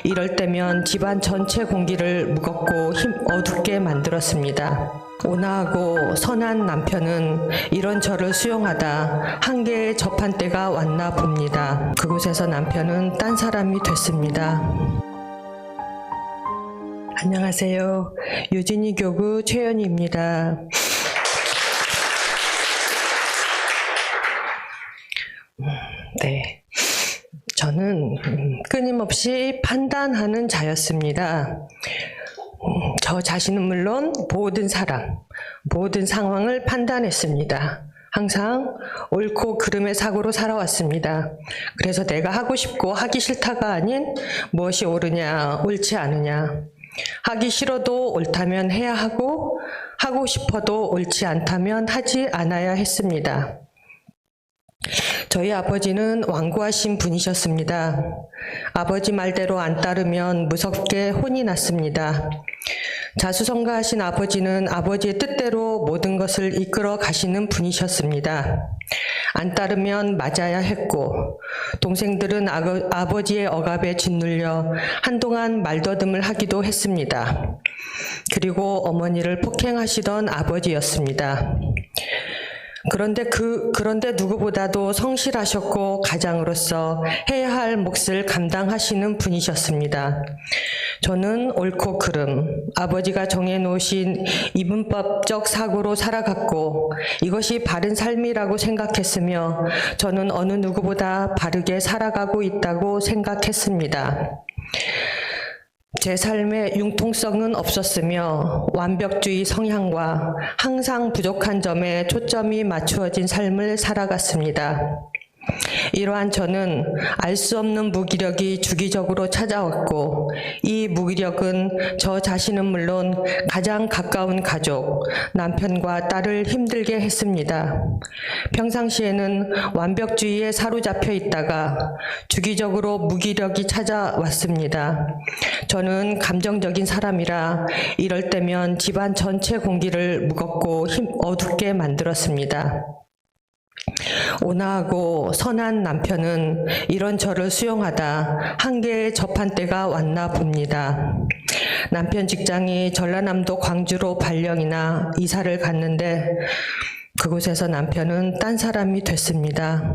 이럴 때면 집안 전체 공기를 무겁고 어둡게 만들었습니다. 온화하고 선한 남편은 이런 저를 수용하다 한계에 접한 때가 왔나 봅니다. 그곳에서 남편은 딴 사람이 됐습니다. 안녕하세요. 유진이 교구 최연희입니다. 네, 저는 끊임없이 판단하는 자였습니다. 저 자신은 물론 모든 사람, 모든 상황을 판단했습니다. 항상 옳고 그름의 사고로 살아왔습니다. 그래서 내가 하고 싶고 하기 싫다가 아닌 무엇이 옳으냐, 옳지 않으냐. 하기 싫어도 옳다면 해야 하고, 하고 싶어도 옳지 않다면 하지 않아야 했습니다. 저희 아버지는 완고하신 분이셨습니다. 아버지 말대로 안 따르면 무섭게 혼이 났습니다. 자수성가하신 아버지는 아버지의 뜻대로 모든 것을 이끌어 가시는 분이셨습니다. 안 따르면 맞아야 했고, 동생들은 아버지의 억압에 짓눌려 한동안 말더듬을 하기도 했습니다. 그리고 어머니를 폭행하시던 아버지였습니다. 그런데 누구보다도 성실하셨고 가장으로서 해야 할 몫을 감당하시는 분이셨습니다. 저는 옳고 그름, 아버지가 정해놓으신 이분법적 사고로 살아갔고 이것이 바른 삶이라고 생각했으며 저는 어느 누구보다 바르게 살아가고 있다고 생각했습니다. 제 삶에 융통성은 없었으며 완벽주의 성향과 항상 부족한 점에 초점이 맞추어진 삶을 살아갔습니다. 이러한 저는 알 수 없는 무기력이 주기적으로 찾아왔고 이 무기력은 저 자신은 물론 가장 가까운 가족, 남편과 딸을 힘들게 했습니다. 평상시에는 완벽주의에 사로잡혀 있다가 주기적으로 무기력이 찾아왔습니다. 저는 감정적인 사람이라 이럴 때면 집안 전체 공기를 무겁고 어둡게 만들었습니다. 온화하고 선한 남편은 이런 저를 수용하다 한계에 접한 때가 왔나 봅니다. 남편 직장이 전라남도 광주로 발령이나 이사를 갔는데 그곳에서 남편은 딴 사람이 됐습니다.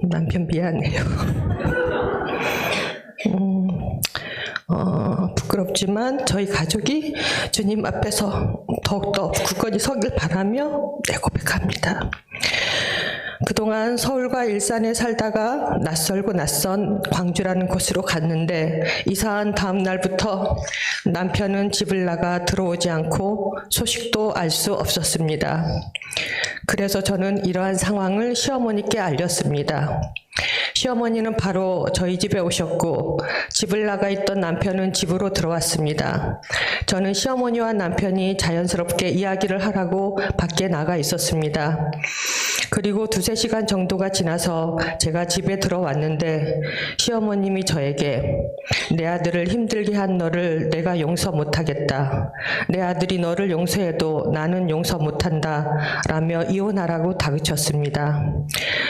남편 미안해요. 부끄럽지만 저희 가족이 주님 앞에서 더욱더 굳건히 서길 바라며 고백합니다. 그동안 서울과 일산에 살다가 낯설고 낯선 광주라는 곳으로 갔는데 이사한 다음 날부터 남편은 집을 나가 들어오지 않고 소식도 알 수 없었습니다. 그래서 저는 이러한 상황을 시어머니께 알렸습니다. 시어머니는 바로 저희 집에 오셨고 집을 나가 있던 남편은 집으로 들어왔습니다. 저는 시어머니와 남편이 자연스럽게 이야기를 하라고 밖에 나가 있었습니다. 그리고 2-3시간 정도가 지나서 제가 집에 들어왔는데 시어머님이 저에게 내 아들을 힘들게 한 너를 내가 용서 못하겠다. 내 아들이 너를 용서해도 나는 용서 못한다. 라며 이혼하라고 다그쳤습니다.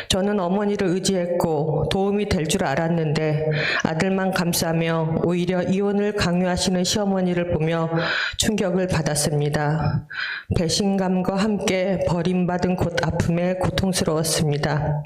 저는 어머니를 의지했고 도움이 될 줄 알았는데 아들만 감싸며 오히려 이혼을 강요하시는 시어머니를 보며 충격을 받았습니다. 배신감과 함께 버림받은 아픔에 고통스러웠습니다.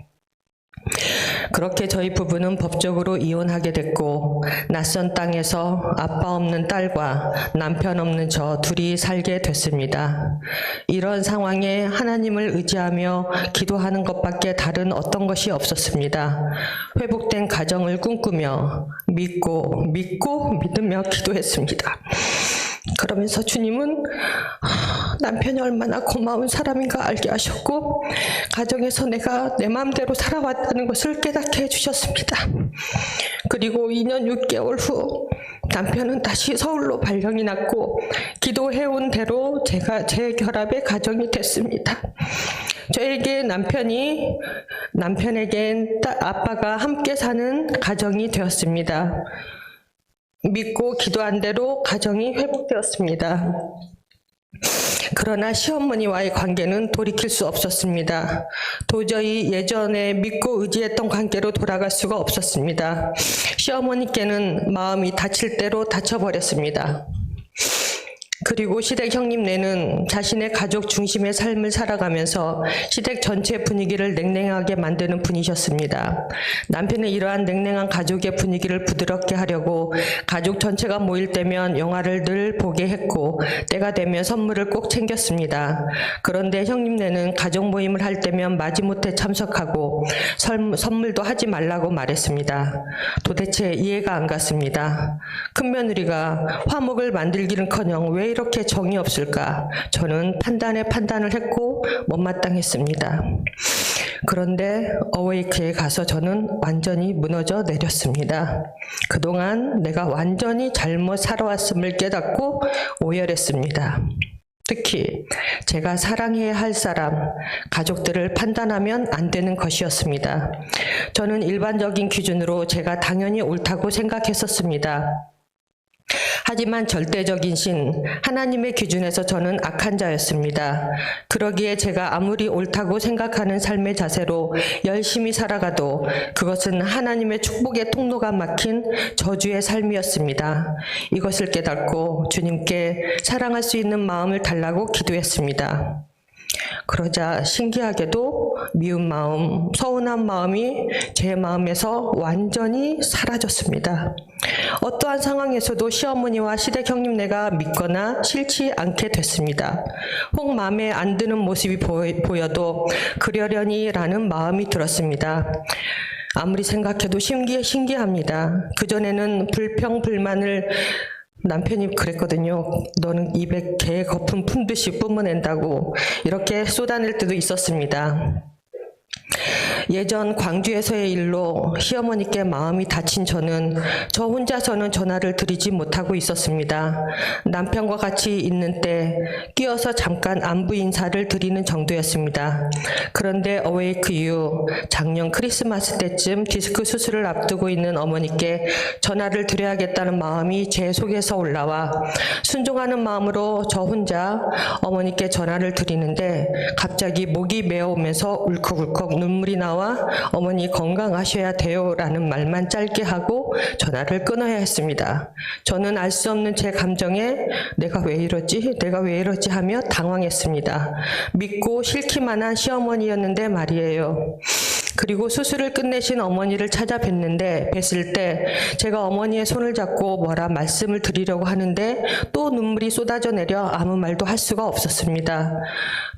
그렇게 저희 부부는 법적으로 이혼하게 됐고 낯선 땅에서 아빠 없는 딸과 남편 없는 저 둘이 살게 됐습니다. 이런 상황에 하나님을 의지하며 기도하는 것밖에 다른 어떤 것이 없었습니다. 회복된 가정을 꿈꾸며 믿고 믿으며 기도했습니다. 그러면서 주님은 남편이 얼마나 고마운 사람인가 알게 하셨고 가정에서 내가 내 마음대로 살아왔다는 것을 깨닫게 해주셨습니다. 그리고 2년 6개월 후 남편은 다시 서울로 발령이 났고 기도해온 대로 제가 재결합의 가정이 됐습니다. 저에게 남편에겐 아빠가 함께 사는 가정이 되었습니다. 믿고 기도한 대로 가정이 회복되었습니다. 그러나 시어머니와의 관계는 돌이킬 수 없었습니다. 도저히 예전에 믿고 의지했던 관계로 돌아갈 수가 없었습니다. 시어머니께는 마음이 다칠 대로 다쳐버렸습니다. 그리고 시댁 형님네는 자신의 가족 중심의 삶을 살아가면서 시댁 전체 분위기를 냉랭하게 만드는 분이셨습니다. 남편은 이러한 냉랭한 가족의 분위기를 부드럽게 하려고 가족 전체가 모일 때면 영화를 늘 보게 했고 때가 되면 선물을 꼭 챙겼습니다. 그런데 형님네는 가족 모임을 할 때면 마지못해 참석하고 선물도 하지 말라고 말했습니다. 도대체 이해가 안 갔습니다. 큰며느리가 화목을 만들기는커녕 왜 이렇게 정이 없을까? 저는 판단을 했고 못마땅했습니다. 그런데 어웨이크에 가서 저는 완전히 무너져 내렸습니다. 그동안 내가 완전히 잘못 살아왔음을 깨닫고 오열했습니다. 특히 제가 사랑해야 할 사람, 가족들을 판단하면 안 되는 것이었습니다. 저는 일반적인 기준으로 제가 당연히 옳다고 생각했었습니다. 하지만 절대적인 신, 하나님의 기준에서 저는 악한 자였습니다. 그러기에 제가 아무리 옳다고 생각하는 삶의 자세로 열심히 살아가도 그것은 하나님의 축복의 통로가 막힌 저주의 삶이었습니다. 이것을 깨닫고 주님께 사랑할 수 있는 마음을 달라고 기도했습니다. 그러자 신기하게도 미운 마음, 서운한 마음이 제 마음에서 완전히 사라졌습니다. 어떠한 상황에서도 시어머니와 시댁 형님네가 믿거나 싫지 않게 됐습니다. 혹 마음에 안 드는 모습이 보여도 그러려니라는 마음이 들었습니다. 아무리 생각해도 신기합니다. 그전에는 불평불만을 남편이 그랬거든요. 너는 입에 개 거품 품듯이 뿜어낸다고 이렇게 쏟아낼 때도 있었습니다. 예전 광주에서의 일로 시어머니께 마음이 다친 저는 저 혼자서는 전화를 드리지 못하고 있었습니다. 남편과 같이 있는 때 끼어서 잠깐 안부 인사를 드리는 정도였습니다. 그런데 어웨이크 이후 작년 크리스마스 때쯤 디스크 수술을 앞두고 있는 어머니께 전화를 드려야겠다는 마음이 제 속에서 올라와 순종하는 마음으로 저 혼자 어머니께 전화를 드리는데 갑자기 목이 메어오면서 울컥울컥 눈물이 나와 어머니 건강하셔야 돼요 라는 말만 짧게 하고 전화를 끊어야 했습니다. 저는 알 수 없는 제 감정에 내가 왜 이러지 하며 당황했습니다. 믿고 싫기만 한 시어머니였는데 말이에요. 그리고 수술을 끝내신 어머니를 찾아뵀는데 뵀을 때 제가 어머니의 손을 잡고 뭐라 말씀을 드리려고 하는데 또 눈물이 쏟아져 내려 아무 말도 할 수가 없었습니다.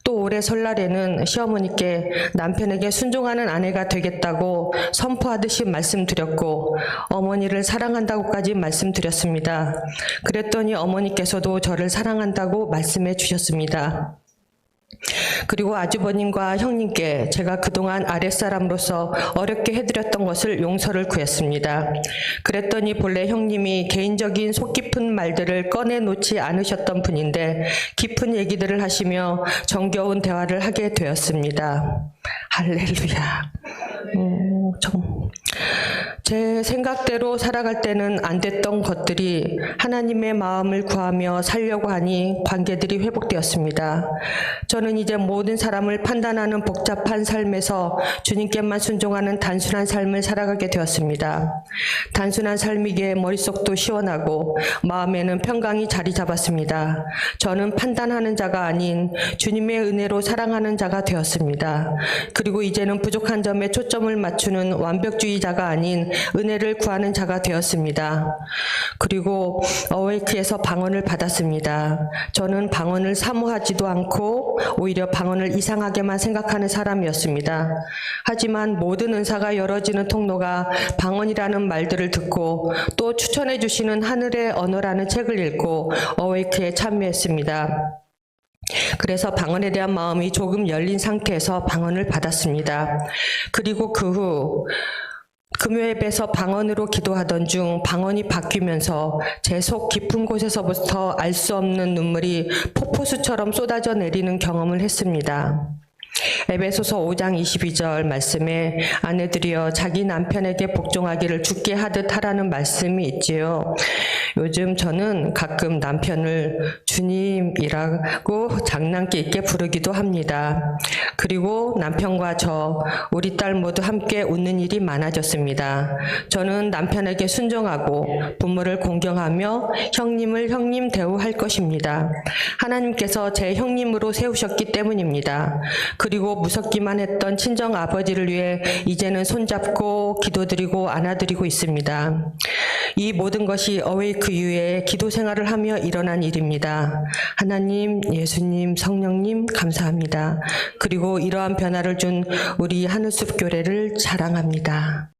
또 올해 설날에는 시어머니께 남편에게 순종하는 아내가 되겠다고 선포하듯이 말씀드렸고 어머니를 사랑한다고까지 말씀드렸습니다. 그랬더니 어머니께서도 저를 사랑한다고 말씀해 주셨습니다. 그리고 아주버님과 형님께 제가 그동안 아랫사람으로서 어렵게 해드렸던 것을 용서를 구했습니다. 그랬더니 본래 형님이 개인적인 속 깊은 말들을 꺼내놓지 않으셨던 분인데 깊은 얘기들을 하시며 정겨운 대화를 하게 되었습니다. 할렐루야. 제 생각대로 살아갈 때는 안 됐던 것들이 하나님의 마음을 구하며 살려고 하니 관계들이 회복되었습니다. 저는 이제 모든 사람을 판단하는 복잡한 삶에서 주님께만 순종하는 단순한 삶을 살아가게 되었습니다. 단순한 삶이기에 머릿속도 시원하고 마음에는 평강이 자리 잡았습니다. 저는 판단하는 자가 아닌 주님의 은혜로 사랑하는 자가 되었습니다. 그리고 이제는 부족한 점에 초점을 맞추는 완벽주의자가 아닌 은혜를 구하는 자가 되었습니다. 그리고 어웨이크에서 방언을 받았습니다. 저는 방언을 사모하지도 않고 오히려 방언을 이상하게만 생각하는 사람이었습니다. 하지만 모든 은사가 열어지는 통로가 방언이라는 말들을 듣고 또 추천해 주시는 하늘의 언어라는 책을 읽고 어웨이크에 참여했습니다. 그래서 방언에 대한 마음이 조금 열린 상태에서 방언을 받았습니다. 그리고 그 후 금요예배에서 방언으로 기도하던 중 방언이 바뀌면서 제 속 깊은 곳에서부터 알 수 없는 눈물이 폭포수처럼 쏟아져 내리는 경험을 했습니다. 에베소서 5장 22절 말씀에 아내들이여 자기 남편에게 복종하기를 주께 하듯 하라는 말씀이 있지요. 요즘 저는 가끔 남편을 주님이라고 장난기 있게 부르기도 합니다. 그리고 남편과 우리 딸 모두 함께 웃는 일이 많아졌습니다. 저는 남편에게 순종하고 부모를 공경하며 형님을 형님 대우할 것입니다. 하나님께서 제 형님으로 세우셨기 때문입니다. 그리고 무섭기만 했던 친정 아버지를 위해 이제는 손잡고 기도드리고 안아드리고 있습니다. 이 모든 것이 어웨이크 이후에 기도 생활을 하며 일어난 일입니다. 하나님, 예수님, 성령님 감사합니다. 그리고 이러한 변화를 준 우리 하늘숲 교회를 자랑합니다.